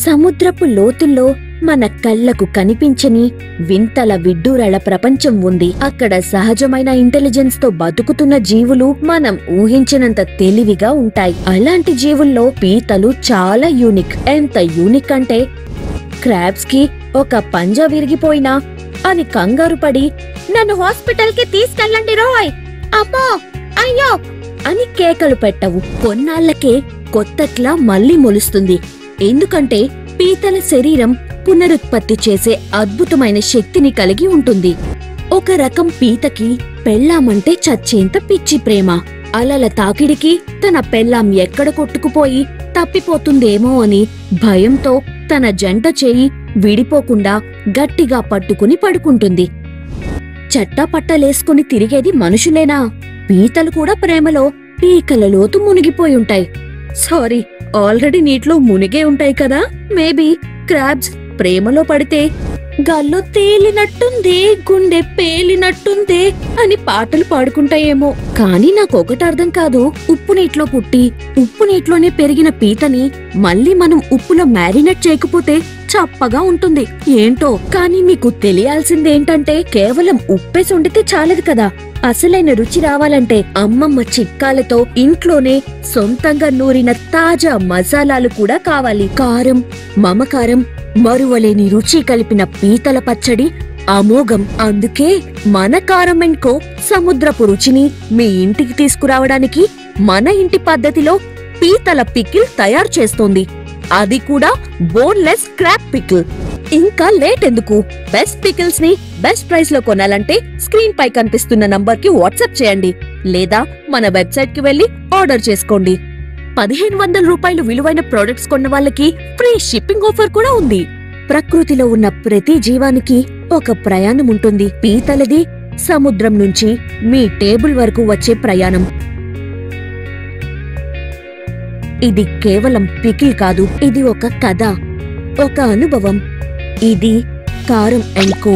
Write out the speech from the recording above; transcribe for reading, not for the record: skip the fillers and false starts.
సముద్రపు లోతుల్లో మన కళ్లకు కనిపించని వింతల విడ్డూరాల ప్రపంచం ఉంది. అక్కడ సహజమైన ఇంటెలిజెన్స్ తో బతుకుతున్న జీవులు మనం ఊహించినంత తెలివిగా ఉంటాయి. అలాంటి జీవుల్లో పీతలు చాలా యూనిక్. ఎంత యూనిక్ అంటే క్రాబ్స్ కి ఒక పంజా విరిగిపోయినా అని కంగారు పడి నన్ను హాస్పిటల్ కి తీసుకెళ్ళండి రోయ్, అమ్మో అయ్యో అని కేకలు పెట్టవు. కొన్నాళ్లకే కొత్తట్లా మళ్లీ మొలుస్తుంది. ఎందుకంటే పీతల శరీరం పునరుత్పత్తి చేసే అద్భుతమైన శక్తిని కలిగి ఉంటుంది. ఒక రకం పీతకి పెళ్ళామంటే చచ్చేంత పిచ్చి ప్రేమ. అలల తాకిడికి తన పెళ్ళాం ఎక్కడ కొట్టుకుపోయి తప్పిపోతుందేమో అని భయంతో తన జంట చేయి విడిపోకుండా గట్టిగా పట్టుకుని పడుకుంటుంది. చట్టాపట్టలేసుకుని తిరిగేది మనుషులేనా? పీతలు కూడా ప్రేమలో పీకల లోతు మునిగిపోయుంటాయి. సారీ, ఆల్రెడీ నీటిలో మునిగే ఉంటాయి కదా. మేబీ క్రాబ్స్ ప్రేమలో పడితే గాల్లో తేలినట్టుందే, గుండె పేలినట్టుందే అని పాటలు పాడుకుంటాయేమో. కానీ నాకొకటి అర్థం కాదు, ఉప్పు నీటిలో పుట్టి ఉప్పు నీటిలోనే పెరిగిన పీతని మళ్ళీ మనం ఉప్పులో మ్యారినేట్ చేయకపోతే చప్పగా ఉంటుంది ఏంటో. కానీ మీకు తెలియాల్సిందేంటంటే కేవలం ఉప్పేసి వండితే చాలదు కదా. అసలైన రుచి రావాలంటే అమ్మమ్మ చిట్కాలతో ఇంట్లోనే సొంతంగా నూరిన తాజా మసాలాలు కూడా కావాలి. కారం, మమకారం, మరువలేని రుచి కలిపిన పీతల పచ్చడి అమోఘం. అందుకే మన కారం అండ్ కో సముద్రపు రుచిని మీ ఇంటికి తీసుకురావడానికి మన ఇంటి పద్ధతిలో పీతల పికిల్ తయారు చేస్తోంది. అది కూడా బోన్లెస్ క్రాబ్ పికిల్. ఇంకా లేట్ ఎందుకు? బెస్ట్ పికిల్స్ ని బెస్ట్ ప్రైస్ లో కొనాలంటే స్క్రీన్ పై కనిపిస్తున్న నంబర్ కి వాట్సాప్ చేయండి, లేదా మన వెబ్సైట్ కి వెళ్లి ఆర్డర్ చేసుకోండి. 1500 రూపాయలు విలువైన ప్రొడక్ట్స్ కొన్న వాళ్ళకి ఫ్రీ షిప్పింగ్ ఆఫర్ కూడా ఉంది. ప్రకృతిలో ఉన్న ప్రతి జీవానికి ఒక ప్రయాణం ఉంటుంది. పీతలది సముద్రం నుంచి మీ టేబుల్ వరకు వచ్చే ప్రయాణం. ఇది కేవలం పికిల్ కాదు, ఇది ఒక కథ, ఒక అనుభవం. ఇది కారం అండ్ కో.